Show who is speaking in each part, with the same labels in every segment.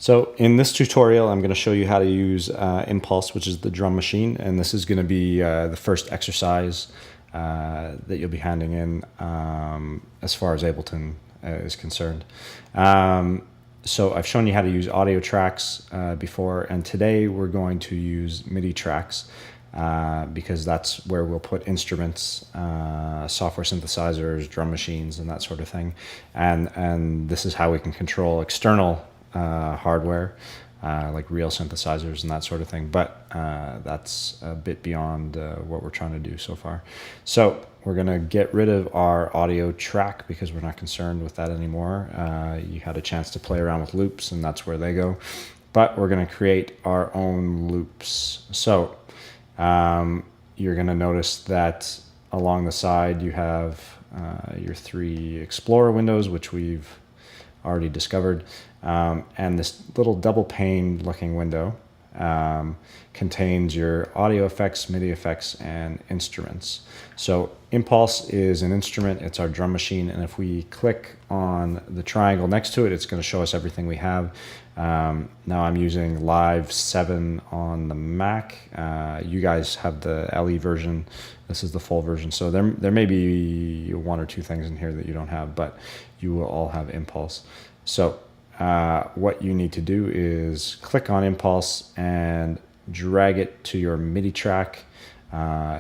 Speaker 1: So in this tutorial, I'm going to show you how to use Impulse, which is the drum machine, and this is going to be the first exercise that you'll be handing in as far as Ableton is concerned. So I've shown you how to use audio tracks before, and today we're going to use MIDI tracks because that's where we'll put instruments, software synthesizers, drum machines, and that sort of thing. And this is how we can control external hardware like real synthesizers and that sort of thing, but that's a bit beyond what we're trying to do so far. So we're going to get rid of our audio track because we're not concerned with that anymore. You had a chance to play around with loops and that's where they go, but we're going to create our own loops. So you're going to notice that along the side you have your three Explorer windows, which we've already discovered, and this little double pane looking window contains your audio effects, MIDI effects, and instruments. So Impulse is an instrument, it's our drum machine, and if we click on the triangle next to it, it's going to show us everything we have. Now I'm using Live 7 on the Mac. You guys have the LE version. This is the full version. So there may be one or two things in here that you don't have, but you will all have Impulse. So what you need to do is click on Impulse and drag it to your MIDI track.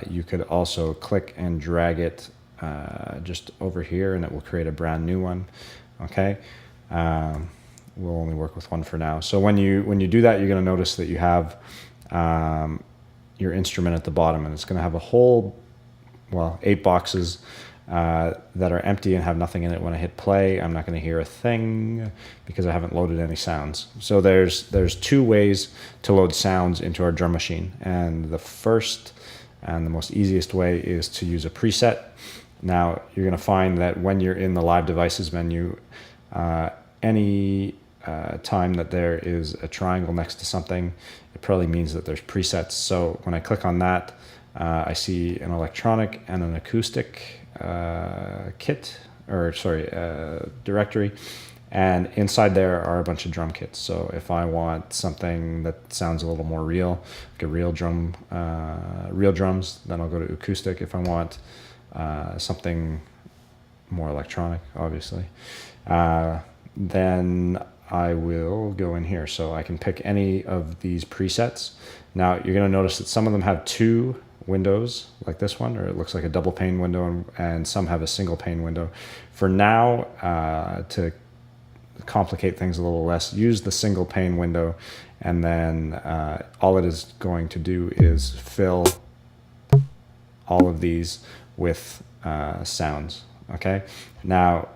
Speaker 1: You could also click and drag it just over here and it will create a brand new one. Okay. We'll only work with one for now. So when you do that, you're going to notice that you have your instrument at the bottom, and it's going to have a whole, well, 8 boxes that are empty and have nothing in it. When I hit play, I'm not going to hear a thing because I haven't loaded any sounds. So there's two ways to load sounds into our drum machine, and the first and the most easiest way is to use a preset. Now you're going to find that when you're in the Live Devices menu, any time that there is a triangle next to something, it probably means that there's presets. So when I click on that, I see an electronic and an acoustic directory, and inside there are a bunch of drum kits. So if I want something that sounds a little more real, like a real drums, then I'll go to acoustic. If I want something more electronic, obviously, then I will go in here. So I can pick any of these presets. Now you're going to notice that some of them have two windows like this one, or it looks like a double pane window, and some have a single pane window. For now, to complicate things a little less, use the single pane window, and then all it is going to do is fill all of these with sounds. Okay, now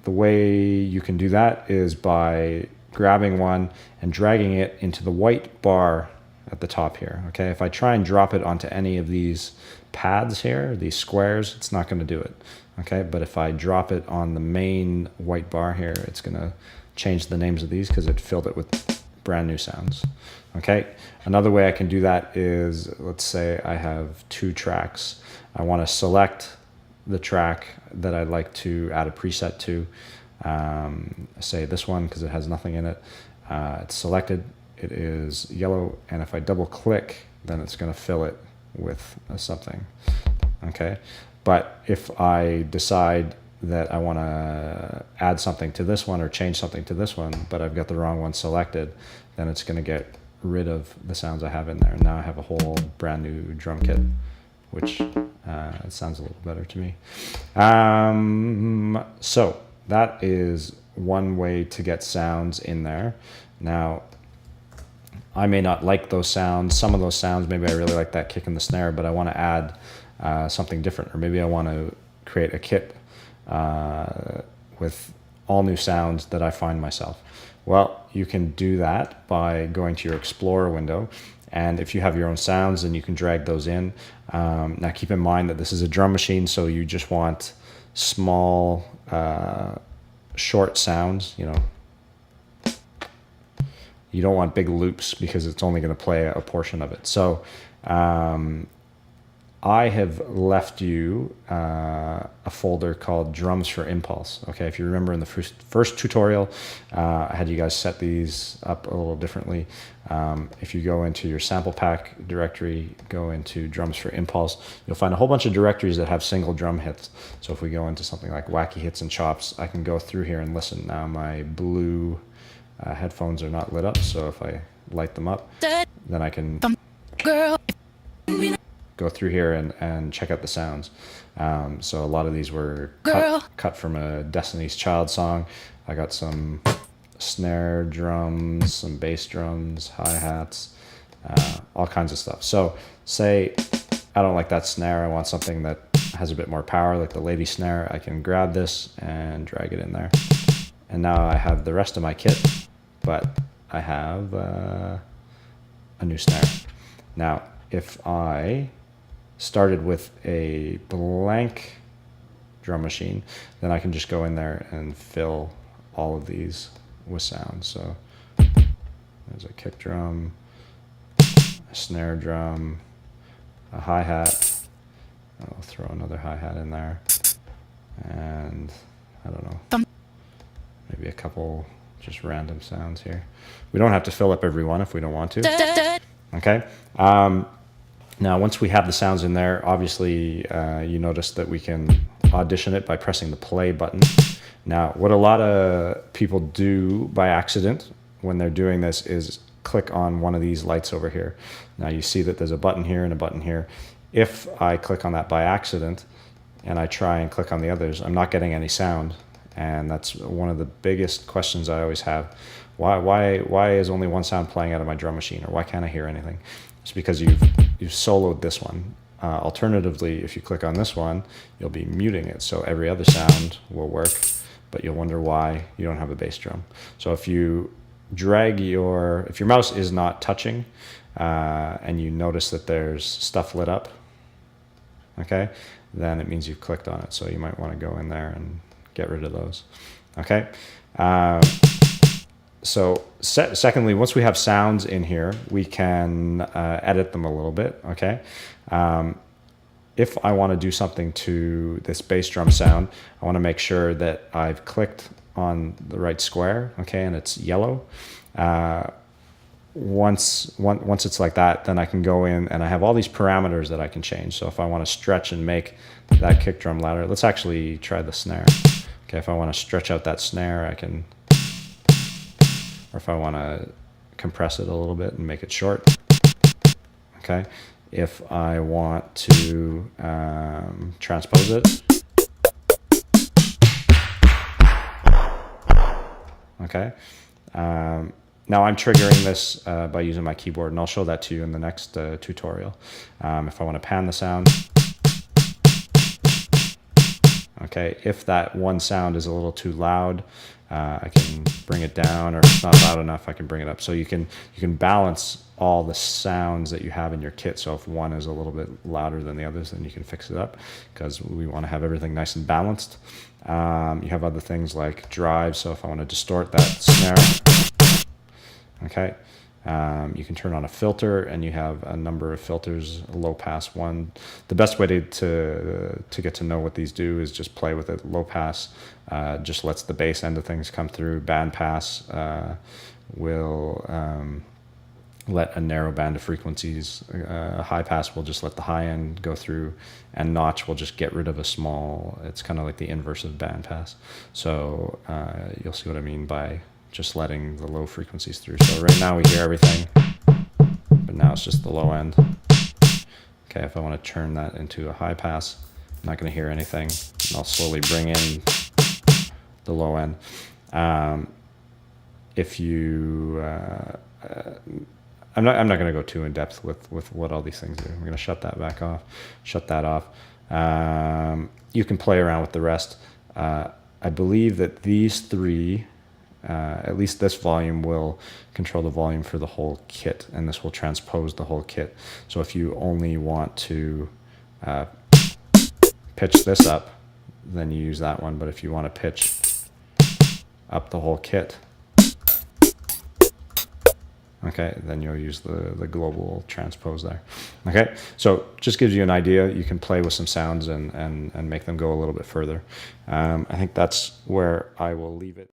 Speaker 1: the way you can do that is by grabbing one and dragging it into the white bar at the top here. Okay, if I try and drop it onto any of these pads here, these squares, it's not going to do it. Okay, but if I drop it on the main white bar here, it's going to change the names of these because it filled it with brand new sounds. Okay, another way I can do that is, let's say I have 2 tracks. I want to select the track that I'd like to add a preset to, say this one because it has nothing in it. It's selected. It is yellow, and if I double click, then it's going to fill it with something. Okay, but if I decide that I want to add something to this one or change something to this one, but I've got the wrong one selected, then it's going to get rid of the sounds I have in there. Now I have a whole brand new drum kit, which it sounds a little better to me. So that is one way to get sounds in there. Now, I may not like those sounds. Some of those sounds, maybe I really like that kick in the snare, but I want to add something different. Or maybe I want to create a kit with all new sounds that I find myself. Well, you can do that by going to your Explorer window. And if you have your own sounds, then you can drag those in. Now keep in mind that this is a drum machine, so you just want small, short sounds, you know. You don't want big loops because it's only going to play a portion of it. So I have left you a folder called Drums for Impulse. Okay, if you remember in the first tutorial, I had you guys set these up a little differently. If you go into your sample pack directory, go into Drums for Impulse, you'll find a whole bunch of directories that have single drum hits. So if we go into something like Wacky Hits and Chops, I can go through here and listen. Now my blue headphones are not lit up, so if I light them up, then I can go through here and check out the sounds. So a lot of these were cut from a Destiny's Child song. I got some snare drums, some bass drums, hi-hats, all kinds of stuff. So say I don't like that snare, I want something that has a bit more power, like the lady snare. I can grab this and drag it in there. And now I have the rest of my kit, but I have a new snare. Now, if I started with a blank drum machine, then I can just go in there and fill all of these with sound. So there's a kick drum, a snare drum, a hi-hat. I'll throw another hi-hat in there, and I don't know, maybe a couple just random sounds here. We don't have to fill up every one if we don't want to. Okay. Now, once we have the sounds in there, obviously you notice that we can audition it by pressing the play button. Now, what a lot of people do by accident when they're doing this is click on one of these lights over here. Now, you see that there's a button here and a button here. If I click on that by accident and I try and click on the others, I'm not getting any sound. And that's one of the biggest questions I always have. Why is only one sound playing out of my drum machine, or why can't I hear anything? It's because you've soloed this one. Alternatively, if you click on this one, you'll be muting it, so every other sound will work, but you'll wonder why you don't have a bass drum. So if you drag if your mouse is not touching, and you notice that there's stuff lit up, okay, then it means you've clicked on it. So you might want to go in there and get rid of those. Okay. So secondly, once we have sounds in here, we can edit them a little bit. Okay. If I want to do something to this bass drum sound, I want to make sure that I've clicked on the right square. Okay. And it's yellow. Once it's like that, then I can go in and I have all these parameters that I can change. So if I want to stretch and make that kick drum louder, let's actually try the snare. Okay, if I want to stretch out that snare, I can, or if I want to compress it a little bit and make it short. Okay, if I want to transpose it. Okay. Now I'm triggering this by using my keyboard, and I'll show that to you in the next tutorial. If I want to pan the sound, okay, if that one sound is a little too loud, I can bring it down, or if it's not loud enough, I can bring it up. So you can balance all the sounds that you have in your kit. So if one is a little bit louder than the others, then you can fix it up, because we want to have everything nice and balanced. You have other things like drive. So if I want to distort that snare, okay, you can turn on a filter, and you have a number of filters, a low pass one. The best way to get to know what these do is just play with it. Low pass just lets the bass end of things come through. Band pass will let a narrow band of frequencies. High pass will just let the high end go through, and notch will just get rid of a small. It's kind of like the inverse of band pass. So you'll see what I mean by just letting the low frequencies through. So right now we hear everything, but now it's just the low end. Okay, if I want to turn that into a high pass, I'm not going to hear anything, and I'll slowly bring in the low end. If you, I'm not going to go too in depth with what all these things do. I'm going to shut that back off, shut that off. You can play around with the rest. I believe that these three, at least this volume, will control the volume for the whole kit, and this will transpose the whole kit. So if you only want to pitch this up, then you use that one. But if you want to pitch up the whole kit, okay, then you'll use the global transpose there. Okay, so just gives you an idea. You can play with some sounds and make them go a little bit further. I think that's where I will leave it.